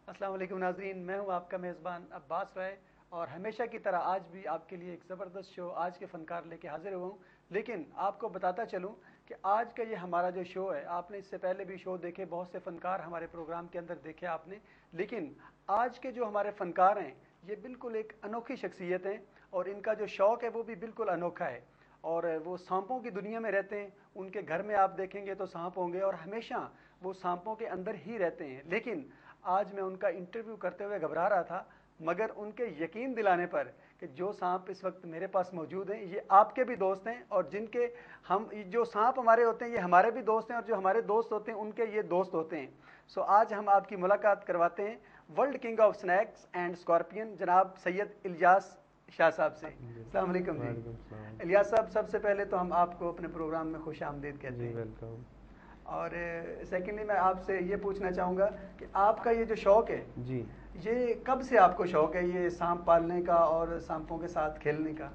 السلام علیکم ناظرین، میں ہوں آپ کا میزبان عباس رائے، اور ہمیشہ کی طرح آج بھی آپ کے لیے ایک زبردست شو آج کے فنکار لے کے حاضر ہوا ہوں۔ لیکن آپ کو بتاتا چلوں کہ آج کا یہ ہمارا جو شو ہے، آپ نے اس سے پہلے بھی شو دیکھے، بہت سے فنکار ہمارے پروگرام کے اندر دیکھے آپ نے، لیکن آج کے جو ہمارے فنکار ہیں یہ بالکل ایک انوکھی شخصیت ہیں، اور ان کا جو شوق ہے وہ بھی بالکل انوکھا ہے، اور وہ سانپوں کی دنیا میں رہتے ہیں۔ ان کے گھر میں آپ دیکھیں گے تو سانپ ہوں گے، اور ہمیشہ وہ سانپوں کے اندر ہی رہتے ہیں۔ لیکن آج میں ان کا انٹرویو کرتے ہوئے گھبرا رہا تھا، مگر ان کے یقین دلانے پر کہ جو سانپ اس وقت میرے پاس موجود ہیں یہ آپ کے بھی دوست ہیں، اور جن کے ہم جو سانپ ہمارے ہوتے ہیں یہ ہمارے بھی دوست ہیں، اور جو ہمارے دوست ہوتے ہیں ان کے یہ دوست ہوتے ہیں۔ سو آج ہم آپ کی ملاقات کرواتے ہیں world king of snacks and scorpion جناب سید الیاس شاہ صاحب سے۔ السلام علیکم جی وعلیکم السلام الیاس صاحب، سب سے پہلے تو ہم آپ کو اپنے پروگرام میں خوش آمدید کہتے جی ہیں، ویلکم اور سیکنڈلی میں آپ سے یہ پوچھنا چاہوں گا کہ آپ کا یہ جو شوق ہے جی یہ کب سے آپ کو شوق ہے یہ سانپ پالنے کا اور سانپوں کے ساتھ کھیلنے کا؟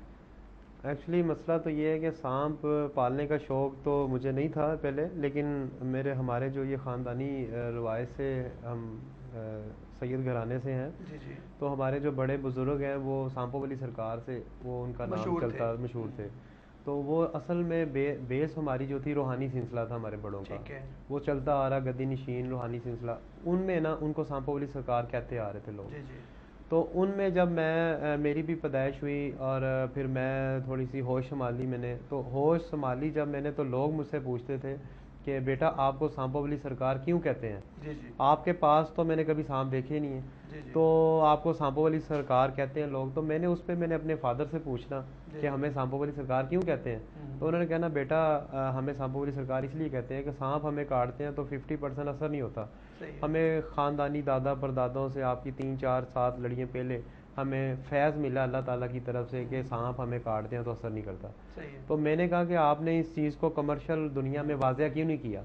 ایکچولی مسئلہ تو یہ ہے کہ سانپ پالنے کا شوق تو مجھے نہیں تھا پہلے، لیکن ہمارے جو یہ خاندانی روایت سے ہم سید گھرانے سے ہیں، جی جی، تو ہمارے جو بڑے بزرگ ہیں وہ سانپوں والی سرکار سے وہ ان کا نام مشہور تھے۔ چلتا مشہور تھے، تو وہ اصل میں بیس ہماری جو تھی روحانی سلسلہ تھا ہمارے بڑوں کا، ٹھیک ہے، وہ چلتا آ رہا گدی نشین روحانی سلسلہ، ان میں نا ان کو سانپوں والی سرکار کہتے آ رہے تھے لوگ۔ جی جی، تو ان میں جب میں میری بھی پیدائش ہوئی اور پھر میں تھوڑی سی ہوش سنبھالی، میں نے تو ہوش سنبھالی جب میں نے، تو لوگ مجھ سے پوچھتے تھے کہ بیٹا آپ کو سانپوں والی سرکار کیوں کہتے ہیں؟ جی جی، آپ کے پاس تو میں نے کبھی سانپ دیکھے نہیں ہیں، جی جی، تو آپ کو سانپوں والی سرکار کہتے ہیں لوگ، تو میں نے اس پہ میں نے اپنے فادر سے پوچھنا جی کہ جی، ہمیں سانپوں والی سرکار کیوں کہتے ہیں؟ تو انہوں نے کہنا بیٹا ہمیں سانپوں والی سرکار اس لیے کہتے ہیں کہ سانپ ہمیں کاٹتے ہیں تو 50% اثر نہیں ہوتا، صحیح ہے، ہمیں خاندانی دادا پردادوں سے آپ کی 3 4 7 لڑیاں پہلے ہمیں فیض ملا اللہ تعالیٰ کی طرف سے کہ سانپ ہمیں کاٹتے ہیں تو اثر نہیں کرتا۔ صحیح ہے، تو میں نے کہا کہ آپ نے اس چیز کو کمرشل دنیا میں واضح کیوں نہیں کیا؟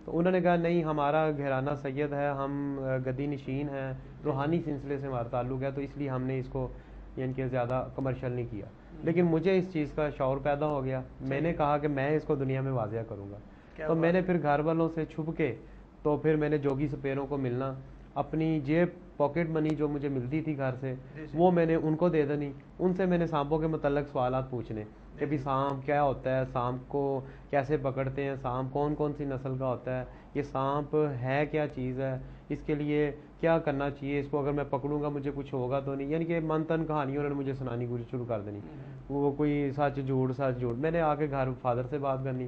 تو انہوں نے کہا نہیں، ہمارا گھرانہ سید ہے، ہم گدی نشین ہیں، جی جی، روحانی سلسلے سے ہمارا تعلق ہے، تو اس لیے ہم نے اس کو یعنی کہ زیادہ کمرشل نہیں کیا۔ لیکن مجھے اس چیز کا شعور پیدا ہو گیا، میں نے کہا کہ میں اس کو دنیا میں واضح کروں گا، کیا تو میں بات نے ہے، پھر گھر والوں سے چھپ کے، تو پھر میں نے جوگی سپیروں کو ملنا، اپنی جیب پاکٹ منی جو مجھے ملتی تھی گھر سے جی جی، وہ میں نے ان کو دے دینی، ان سے میں نے سانپوں کے متعلق سوالات پوچھنے کہ جی بھی جی، سانپ کیا ہوتا ہے، سانپ کو کیسے پکڑتے ہیں، سانپ کون کون سی نسل کا ہوتا ہے، یہ سانپ ہے کیا چیز ہے، اس کے لیے کیا کرنا چاہیے، اس کو اگر میں پکڑوں گا مجھے کچھ ہوگا تو نہیں، یعنی کہ من تن کہانی انہوں نے مجھے سنانی شروع کر دینی، وہ کوئی سچ جھوٹ میں نے آ کے گھر فادر سے بات کرنی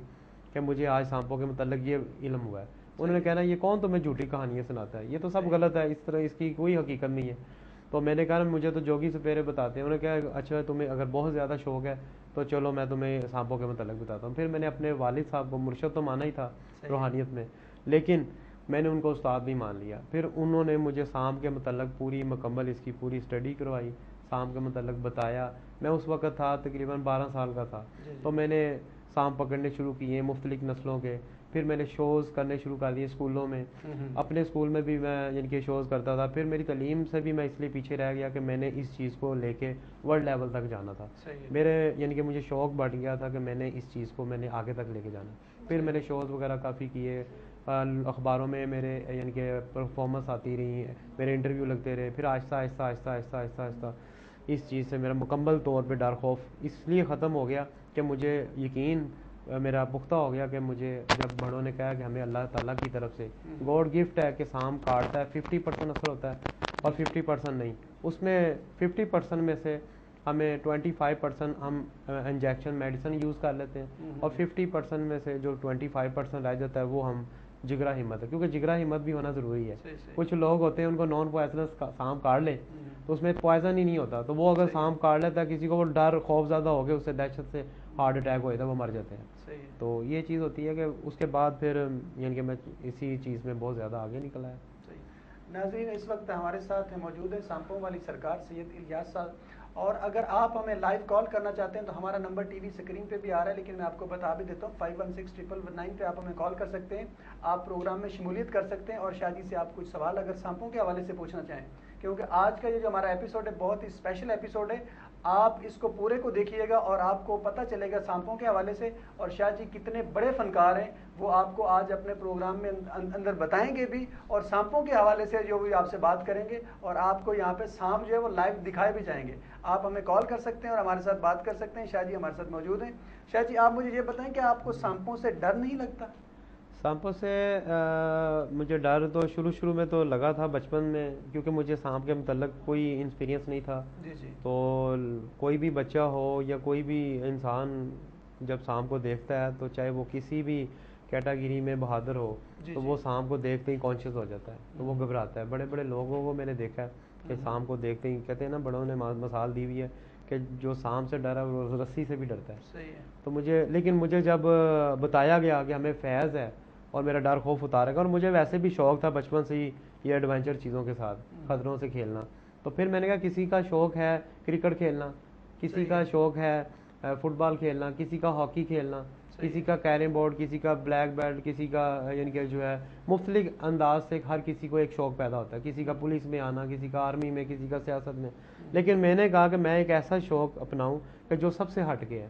کہ مجھے آج سانپوں کے متعلق یہ علم ہوا ہے، انہوں نے کہنا یہ کون تمہیں جھوٹی کہانیاں سناتا ہے، یہ تو سب غلط ہے، اس طرح اس کی کوئی حقیقت نہیں ہے۔ تو میں نے کہا مجھے تو جوگی سپیرے بتاتے ہیں، انہوں نے کہا اچھا تمہیں اگر بہت زیادہ شوق ہے تو چلو میں تمہیں سانپوں کے متعلق بتاتا ہوں۔ پھر میں نے اپنے والد صاحب کو مرشد تو مانا ہی تھا روحانیت میں، لیکن میں نے ان کو استاد بھی مان لیا، پھر انہوں نے مجھے سانپ کے متعلق پوری مکمل اس کی پوری اسٹڈی کروائی، سانپ کے متعلق بتایا۔ میں اس وقت تھا تقریباً 12 سال کا تھا، تو میں نے سانپ پکڑنے شروع کیے مختلف نسلوں کے، پھر میں نے شوز کرنے شروع کر دیے اسکولوں میں، اپنے اسکول میں بھی میں یعنی کہ شوز کرتا تھا، پھر میری تعلیم سے بھی میں اس لیے پیچھے رہ گیا کہ میں نے اس چیز کو لے کے ورلڈ لیول تک جانا تھا، میرے یعنی کہ مجھے شوق بڑھ گیا تھا کہ میں نے اس چیز کو میں نے آگے تک لے کے جانا۔ پھر میں نے شوز وغیرہ کافی کیے، اخباروں میں میرے یعنی کہ پرفارمنس آتی رہی، میرے انٹرویو لگتے رہے، پھر آہستہ آہستہ آہستہ آہستہ آہستہ آہستہ اس چیز سے میرا مکمل طور پہ ڈر خوف اس لیے ختم ہو گیا کہ مجھے یقین میرا پختہ ہو گیا کہ مجھے جب بڑوں نے کہا کہ ہمیں اللہ تعالیٰ کی طرف سے گاڈ گفٹ ہے کہ سانپ کاٹتا ہے، 50% اثر ہوتا ہے اور 50% نہیں، اس میں 50% میں سے ہمیں 25% ہم انجیکشن میڈیسن یوز کر لیتے ہیں، اور 50% میں سے جو 25% رہ جاتا ہے وہ ہم جگرا ہمت ہے، کیونکہ جگرا ہمت بھی ہونا ضروری ہے۔ کچھ لوگ ہوتے ہیں ان کو نان پوائزنس سانپ کاٹ لے تو اس میں پوائزن ہی نہیں ہوتا، تو وہ اگر سانپ کاٹ لیتا ہے کسی کو، وہ ڈر خوف زیادہ ہو گیا، اس سے دہشت سے ہارٹ اٹیک ہو جاتا ہے، وہ مر جاتے ہیں۔ تو یہ چیز ہوتی ہے کہ اس کے بعد پھر یعنی کہ میں اسی چیز میں بہت زیادہ آگے نکلا ہے۔ ناظرین اس وقت ہمارے ساتھ موجود ہیں سانپوں والی سرکار سید الیاس صاحب، اور اگر آپ ہمیں لائیو کال کرنا چاہتے ہیں تو ہمارا نمبر ٹی وی اسکرین پہ بھی آ رہا ہے، لیکن میں آپ کو بتا بھی دیتا ہوں 516999 پہ آپ ہمیں کال کر سکتے ہیں، آپ پروگرام میں شمولیت کر سکتے ہیں، اور شادی سے آپ کچھ سوال اگر سانپوں کے حوالے سے پوچھنا چاہیں، کیونکہ آج کا یہ جو ہمارا ایپیسوڈ ہے بہت ہی اسپیشل ایپیسوڈ ہے۔ آپ اس کو پورے کو دیکھیے گا اور آپ کو پتہ چلے گا سانپوں کے حوالے سے، اور شاہ جی کتنے بڑے فنکار ہیں وہ آپ کو آج اپنے پروگرام میں اندر بتائیں گے بھی، اور سانپوں کے حوالے سے جو بھی آپ سے بات کریں گے، اور آپ کو یہاں پہ سانپ جو ہے وہ لائیو دکھائے بھی جائیں گے۔ آپ ہمیں کال کر سکتے ہیں اور ہمارے ساتھ بات کر سکتے ہیں، شاہ جی ہمارے ساتھ موجود ہیں۔ شاہ جی آپ مجھے یہ بتائیں کہ آپ کو سانپوں سے ڈر نہیں لگتا؟ سانپوں سے مجھے ڈر تو شروع میں تو لگا تھا بچپن میں، کیونکہ مجھے سانپ کے متعلق کوئی ایکسپیرینس نہیں تھا۔ جی جی تو کوئی بھی بچہ ہو یا کوئی بھی انسان جب سانپ کو دیکھتا ہے تو چاہے وہ کسی بھی کیٹاگری میں بہادر ہو، جی تو جی وہ سانپ کو دیکھتے ہی کانشیس ہو جاتا ہے، تو وہ گھبراتا ہے۔ بڑے بڑے لوگوں کو میں نے دیکھا ہے کہ سانپ کو دیکھتے ہی، کہتے ہیں نا بڑوں نے مثال دی ہوئی ہے کہ جو سانپ سے ڈرا وہ رسی سے بھی ڈرتا ہے۔ صحیح ہے۔ تو لیکن مجھے جب بتایا گیا کہ ہمیں فیض ہے اور میرا ڈر خوف اتارے گا، اور مجھے ویسے بھی شوق تھا بچپن سے ہی یہ ایڈونچر چیزوں کے ساتھ، خطروں سے کھیلنا، تو پھر میں نے کہا کسی کا شوق ہے کرکٹ کھیلنا، کسی کا شوق ہے فٹ بال کھیلنا، کسی کا ہاکی کھیلنا، کسی کا کیرم بورڈ، کسی کا بلیک بیلٹ، کسی کا یعنی کہ جو ہے مختلف انداز سے ہر کسی کو ایک شوق پیدا ہوتا ہے، کسی کا پولیس میں آنا، کسی کا آرمی میں، کسی کا سیاست میں۔ لیکن میں نے کہا کہ میں ایک ایسا شوق اپناؤں کہ جو سب سے ہٹ کے ہے۔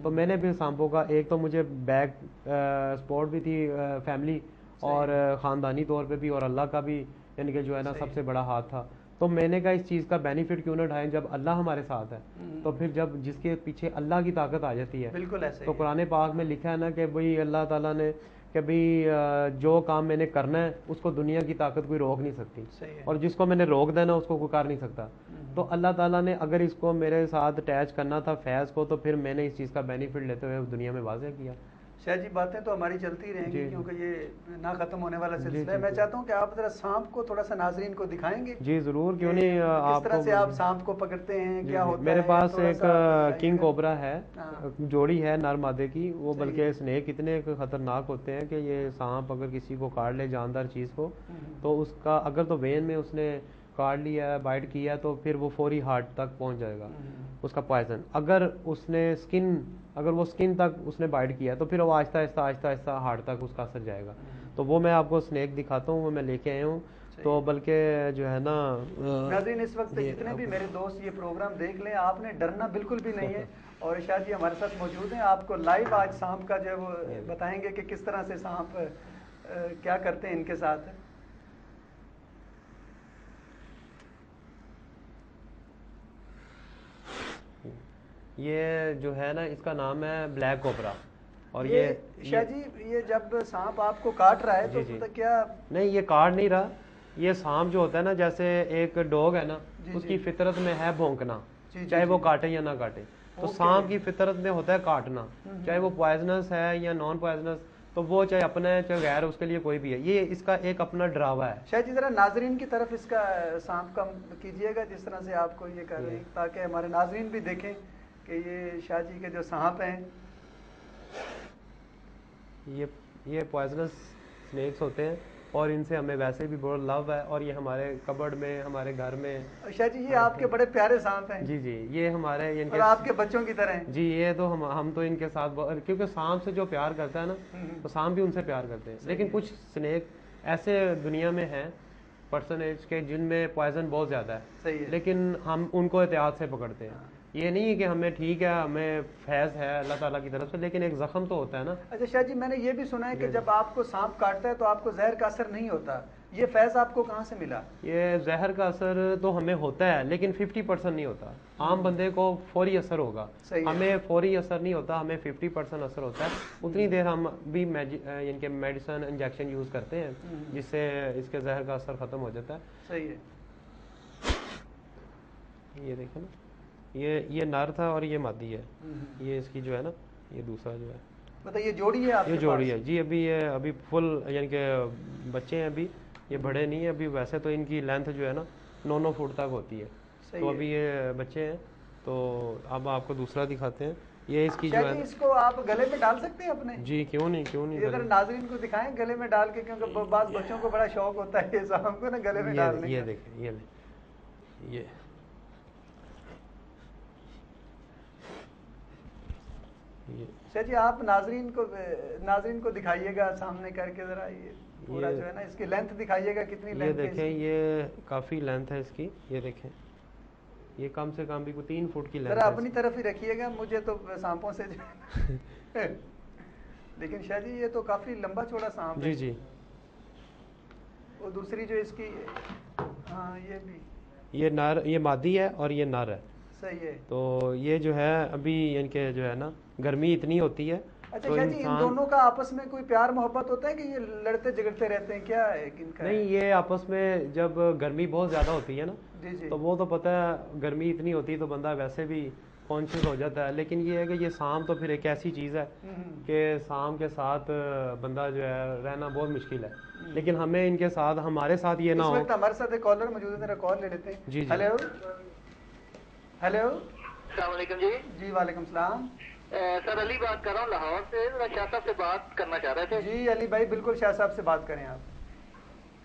تو میں نے پھر سانپوں کا، ایک تو مجھے بیک سپورٹ بھی تھی فیملی اور خاندانی طور پہ بھی، اور اللہ کا بھی یعنی کہ جو ہے نا سب سے بڑا ہاتھ تھا۔ تو میں نے کہا اس چیز کا بینیفٹ کیوں نہ اٹھائیں، جب اللہ ہمارے ساتھ ہے تو پھر جب جس کے پیچھے اللہ کی طاقت آ جاتی ہے، بالکل ایسے تو قرآن پاک میں لکھا ہے نا کہ بھئی اللہ تعالیٰ نے کہ بھئی جو کام میں نے کرنا ہے اس کو دنیا کی طاقت کوئی روک نہیں سکتی، اور جس کو میں نے روک دینا اس کو کوئی کر نہیں سکتا۔ تو اللہ تعالیٰ نے اگر اس کو میرے ساتھ اٹیچ کرنا تھا فیض کو، تو پھر میں نے اس چیز کا بینیفٹ لیتے ہوئے دنیا میں واضح کیا۔ شاہ جی باتیں تو ہماری چلتی رہیں گی کیونکہ یہ نہ ختم ہونے والا سلسلہ ہے۔ میں جی چاہتا ہوں کہ آپ ذرا سانپ کو تھوڑا سا ناظرین کو دکھائیں گے؟ جی ضرور، کیوں نہیں، کس آپ طرح کو سے آپ سانپ کو پکڑتے ہیں، کیا ہوتا ہے؟ میرے پاس تھوڑا ایک سا بتائیے کنگ گا۔ کوبرا ہے، جوڑی ہے نر مادے کی، وہ صحیح بلکہ ہے۔ اسنیک اتنے خطرناک ہوتے ہیں کہ یہ سانپ اگر کسی کو کاٹ لے جاندار چیز کو، تو اس کا اگر تو وین میں اس نے کاٹ لیا، بائٹ کیا، تو پھر وہ فوری ہارٹ تک پہنچ جائے گا اس کا پوائزن۔ اگر اس نے اگر وہ سکن تک اس نے بائٹ کیا تو پھر وہ آہستہ آہستہ ہارٹ تک اس کا اثر جائے گا۔ تو وہ میں آپ کو اسنیک دکھاتا ہوں، وہ میں لے کے آیا ہوں۔ تو بلکہ جو ہے نا ناظرین اس وقت جتنے بھی میرے دوست یہ پروگرام دیکھ لیں، آپ نے ڈرنا بالکل بھی نہیں ہے، اور شاہ جی ہمارے ساتھ موجود ہیں، آپ کو لائیو آج سانپ کا جو ہے وہ بتائیں گے کہ کس طرح سے سانپ کیا کرتے ہیں ان کے ساتھ۔ یہ جو ہے نا اس کا نام ہے بلیک کوبرا، اور یہ شاہ جی یہ جب سانپ آپ کو کاٹ رہا ہے تو کیا نہیں، یہ کاٹ نہیں رہا، یہ سانپ جو ہوتا ہے نا، جیسے ایک ڈوگ ہے نا، اس کی فطرت میں ہے بھونکنا، چاہے وہ کاٹے یا نہ کاٹے۔ تو سانپ کی فطرت میں ہوتا ہے کاٹنا، چاہے وہ پوائزنس ہے یا نان پوائزنس، تو وہ چاہے اپنا ہے چاہے غیر، اس کے لیے کوئی بھی ہے، یہ اس کا ایک اپنا ڈراوا ہے۔ شاہ جی ذرا ناظرین کی طرف اس کا سانپ کا کیجئے گا جس طرح سے آپ کو یہ کر رہے ہیں، تاکہ ہمارے ناظرین بھی دیکھیں کہ یہ شاہ جی کے جو سانپ ہیں یہ پوائزنس سنیکس ہوتے ہیں، اور ان سے ہمیں ویسے بھی بہت لو ہے، اور یہ ہمارے کبڈ میں، ہمارے گھر میں۔ شاہ جی یہ آپ کے بڑے پیارے سانپ ہیں؟ جی یہ ہمارے اور آپ کے بچوں کی طرح ہیں؟ جی یہ تو ہم تو ان کے ساتھ کیونکہ سانپ سے جو پیار کرتا ہے نا، تو سانپ بھی ان سے پیار کرتے ہیں۔ لیکن کچھ سنیک ایسے دنیا میں ہیں پرسنیج کے جن میں پوائزن بہت زیادہ ہے، لیکن ہم ان کو احتیاط سے پکڑتے ہیں۔ یہ نہیں کہ ہمیں ٹھیک ہے، ہمیں فیض ہے اللہ تعالیٰ کی طرف سے، لیکن ایک زخم تو ہوتا ہے نا۔ اچھا شاہ جی میں نے یہ بھی سنا ہے کہ جب آپ کو سانپ کاٹتا ہے تو آپ کو زہر کا اثر نہیں ہوتا، یہ فیض آپ کو کہاں سے ملا؟ یہ زہر کا اثر تو ہمیں ہوتا ہے لیکن 50% نہیں ہوتا، عام بندے کو فوری اثر ہوگا، ہمیں فوری اثر نہیں ہوتا، ہمیں 50% اثر ہوتا ہے۔ اتنی دیر ہم بھی یعنی کہ میڈیسن انجیکشن یوز کرتے ہیں جس سے اس کے زہر کا اثر ختم ہو جاتا ہے۔ صحیح ہے۔ یہ دیکھیں نا، یہ نر تھا اور یہ مادی ہے، یہ اس کی جو ہے نا، یہ دوسرا جو ہے، مطلب یہ جوڑی ہے آپ کے پاس؟ یہ جوڑی ہے جی، ابھی فل یعنی کہ بچے ہیں، ابھی یہ بڑے نہیں ہیں ابھی، ویسے تو ان کی لینتھ جو ہے نا 9 فٹ تک ہوتی ہے، تو ابھی یہ بچے ہیں۔ تو اب آپ کو دوسرا دکھاتے ہیں، یہ اس کی جو ہے، اس کو آپ گلے میں ڈال سکتے ہیں اپنے؟ جی کیوں نہیں، یہ ذرا ناظرین کو دکھائیں گلے میں ڈال کے، کیونکہ بعض بچوں کو بڑا شوق ہوتا ہے یہ سانپ کو نا گلے میں ڈالنے کا۔ یہ دیکھیں، یہ شاہ جی آپ ناظرین کو دکھائیے گا سامنے کر کے ذرا، یہ پورا جو ہے نا اس کی لینتھ دکھائیے گا کتنی لینتھ ہے؟ یہ دیکھیں، یہ کافی لینتھ ہے اس کی، یہ دیکھیں، یہ کم سے کم بھی کوئی 3 فٹ کی ذرا لینتھ اپنی طرف ہی رکھیے گا، مجھے تو سانپوں سے لیکن شاہ جی یہ تو کافی لمبا چوڑا سانپ ہے. جی جی. وہ دوسری جو اس کی، ہاں یہ بھی، یہ نر، یہ مادی ہے اور یہ نر ہے. صحیح ہے. تو یہ جو ہے ابھی ان کے جو ہے نا گرمی اتنی ہوتی ہے. اچھا تو شاہ جی، ان انسان، دونوں کا آپس میں کوئی پیار محبت ہوتا ہے کہ یہ لڑتے جھگڑتے رہتے ہیں، کیا ہے ان کا؟ نہیں، یہ آپس میں جب گرمی بہت زیادہ ہوتی ہے نا، جی جی. تو وہ تو پتہ ہے گرمی اتنی ہوتی ہے تو بندہ ویسے بھی کانشیس ہو جاتا ہے. لیکن یہ ہے کہ یہ سانپ تو پھر ایک ایسی چیز ہے کہ سانپ کے ساتھ بندہ جو ہے رہنا بہت مشکل ہے. لیکن ہمیں ان کے ساتھ، ہمارے ساتھ یہ نہ اس ہو. وقت ہمارے ساتھ ایک کالر موجود ہے، میرا کال لے لیتے ہیں. جی جی. Hello hello. السلام علیکم جی. جی وعلیکم السلام. سر علی بات کر رہا ہوں لاہور سے، شاہ صاحب سے بات کرنا چاہ رہے تھے. جی علی بھائی بالکل، شاہ صاحب سے بات کریں آپ.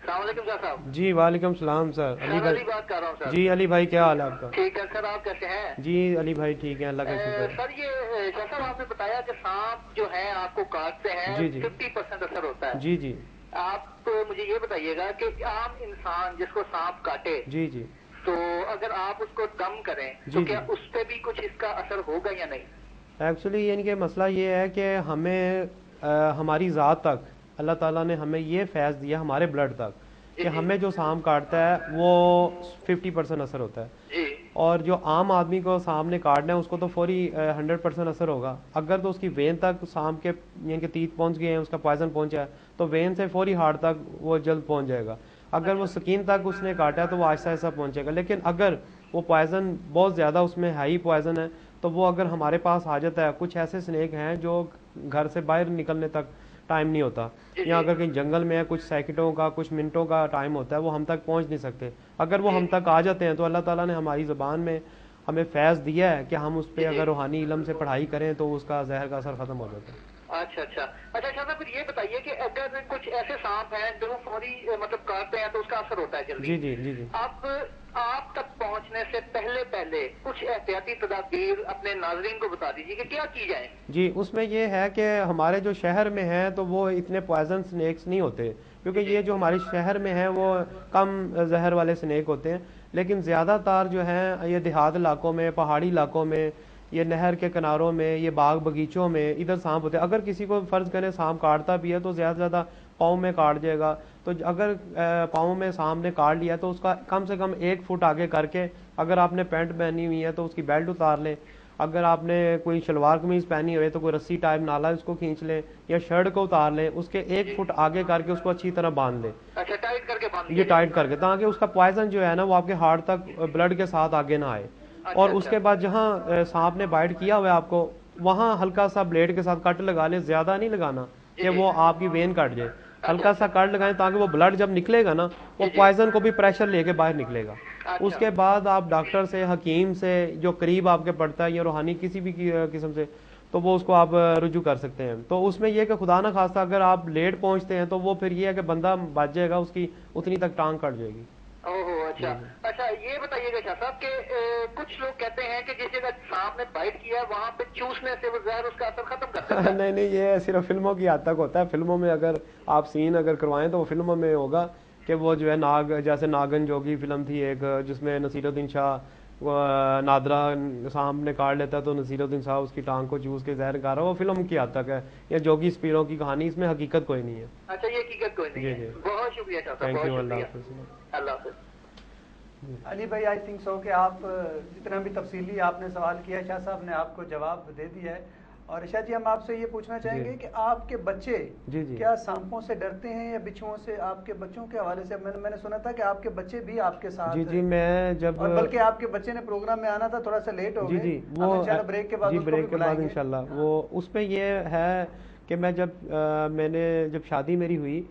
السلام علیکم شاہ صاحب. جی وعلیکم السلام سر. علی سر بھائی. علی بات کر رہا ہوں سر. جی علی بھائی کیا حال ہے آپ کا؟ ٹھیک ہے سر، آپ کیسے ہیں؟ جی علی بھائی ٹھیک ہے، اللہ کا شکر ہے. سر یہ شاہ صاحب آپ نے بتایا کہ سانپ جو ہے آپ کو کاٹتے ہیں، جی جی. 50% اثر ہوتا ہے. جی جی. آپ مجھے یہ بتائیے گا کہ عام انسان جس کو سانپ کاٹے، جی جی. تو اگر آپ اس کو دم کریں تو جی کیا جی. اس پہ بھی کچھ اس کا اثر ہوگا یا نہیں؟ ایکچولی یعنی کہ مسئلہ یہ ہے کہ ہمیں ہماری ذات تک اللہ تعالیٰ نے ہمیں یہ فیض دیا ہمارے بلڈ تک کہ ہمیں جو سانپ کاٹتا ہے وہ 50% اثر ہوتا ہے. جی. اور جو عام آدمی کو سانپ نے کاٹنا ہے اس کو تو فوری 100% اثر ہوگا. اگر تو اس کی وین تک سانپ کے یعنی کہ تیت پہنچ گئے ہیں، اس کا پوائزن پہنچا ہے، تو وین سے فوری ہارٹ تک وہ جلد پہنچ جائے گا. اگر وہ سکین تک اس نے کاٹا ہے تو وہ آہستہ آہستہ پہنچے گا. لیکن اگر وہ پوائزن بہت زیادہ اس میں ہائی پوائزن ہے تو وہ اگر ہمارے پاس آ جاتا ہے، کچھ ایسے سنیک ہیں جو گھر سے باہر نکلنے تک ٹائم نہیں ہوتا، یا اگر کہیں جنگل میں ہے کچھ سیکنڈوں کا کچھ منٹوں کا ٹائم ہوتا ہے، وہ ہم تک پہنچ نہیں سکتے. اگر وہ ہم تک آ جاتے ہیں تو اللہ تعالیٰ نے ہماری زبان میں ہمیں فیض دیا ہے کہ ہم اس پہ اگر روحانی علم سے پڑھائی کریں تو اس کا زہر کا اثر ختم ہو جاتا ہے. اچھا اچھا. اچھا شاہ صاحب پھر یہ بتائیے کہ اگر کچھ ایسے سانپ ہیں جو فوری مطلب کاٹتے ہیں تو اس کا اثر ہوتا ہے جلدی. جی جی. جی جی. اب آپ تک پہنچنے سے پہلے کچھ احتیاطی تدابیر اپنے ناظرین کو بتا دیجیے کہ کیا کی جائیں. جی اس میں یہ ہے کہ ہمارے جو شہر میں ہیں تو وہ اتنے پوائزن سنیکس نہیں ہوتے، کیونکہ یہ جو ہمارے شہر میں ہیں وہ کم زہر والے سنیک ہوتے ہیں. لیکن زیادہ تر جو ہیں یہ دیہات علاقوں میں، پہاڑی علاقوں میں، یہ نہر کے کناروں میں، یہ باغ بغیچوں میں ادھر سانپ ہوتے ہیں. اگر کسی کو فرض کریں سانپ کاٹتا بھی ہے تو زیادہ سے زیادہ پاؤں میں کاٹ جائے گا. تو اگر پاؤں میں سانپ نے کاٹ لیا تو اس کا کم سے کم 1 فٹ آگے کر کے، اگر آپ نے پینٹ پہنی ہوئی ہے تو اس کی بیلٹ اتار لیں. اگر آپ نے کوئی شلوار قمیض پہنی ہوئی ہے تو کوئی رسی ٹائپ نالا اس کو کھینچ لیں یا شرٹ کو اتار لیں، اس کے 1 فٹ آگے کر کے اس کو اچھی طرح باندھ لیں. اچھا ٹائٹ کر کے باندھ یہ ٹائٹ کر کے، تاکہ اس کا پوائزن جو ہے نا وہ آپ کے ہارٹ تک بلڈ کے ساتھ آگے نہ آئے. اور اس کے بعد جہاں سانپ نے بائٹ کیا ہوا ہے آپ کو، وہاں ہلکا سا بلیڈ کے ساتھ کٹ لگا لیں. زیادہ نہیں لگانا کہ وہ آپ کی وین کٹ جائے، ہلکا سا کٹ لگائیں تاکہ وہ بلڈ جب نکلے گا نا وہ پوائزن کو بھی پریشر لے کے باہر نکلے گا. اس کے بعد آپ ڈاکٹر سے، حکیم سے جو قریب آپ کے پڑتا ہے یا روحانی کسی بھی قسم سے، تو وہ اس کو آپ رجوع کر سکتے ہیں. تو اس میں یہ کہ خدا نہ خواستہ اگر آپ لیٹ پہنچتے ہیں تو وہ پھر یہ ہے کہ بندہ بچ جائے گا، اس کی اتنی تک ٹانگ کٹ جائے گی. اچھا اچھا. یہ بتائیے گا شاہ صاحب کہ کچھ لوگ کہتے ہیں کہ جس جگہ سانپ نے بائٹ کیا ہے وہاں پہ چوسنے سے وہ زہر اس کا اثر ختم کر دیتا ہے. نہیں نہیں، یہ صرف فلموں کی حد تک ہوتا ہے. فلموں میں اگر آپ سین اگر کروائیں تو وہ فلموں میں ہوگا کہ وہ جو ہے ناگ، جیسے ناگن جوگی فلم تھی ایک جس میں نصیر الدین شاہ نادرا سانپ نے کاٹ لیتا ہے تو نصیر الدین شاہ اس کی ٹانگ کو چوس کے زہر کھا رہا ہے. وہ فلم کی حد تک ہے. یہ جوگی اسپیروں کی کہانی، اس میں حقیقت کوئی نہیں ہے. اچھا یہ حقیقت کوئی نہیں ہے. بہت شکریہ شاہ صاحب، تھینک بہت یو. اللہ شکریہ. حافظ. اللہ حافظ. علی بھائی آئی تھنک سو کہ آپ جتنا بھی تفصیلی آپ نے سوال کیا شاہ صاحب نے آپ کو جواب دے دیا ہے. اور شاہ جی ہم آپ سے یہ پوچھنا چاہیں گے کہ آپ کے بچے کیا سانپوں سے ڈرتے ہیں یا بچھوؤں سے؟ آپ کے بچوں کے حوالے سے میں نے سنا تھا کہ آپ کے بچے بھی آپ کے ساتھ، جی جی میں جب، اور بلکہ آپ کے بچے نے پروگرام میں آنا تھا، تھوڑا سا لیٹ ہو گئے. جی جی وہ بریک کے بعد جی بریک کے بعد انشاءاللہ. وہ اس میں یہ ہے کہ میں نے جب شادی میری ہوئی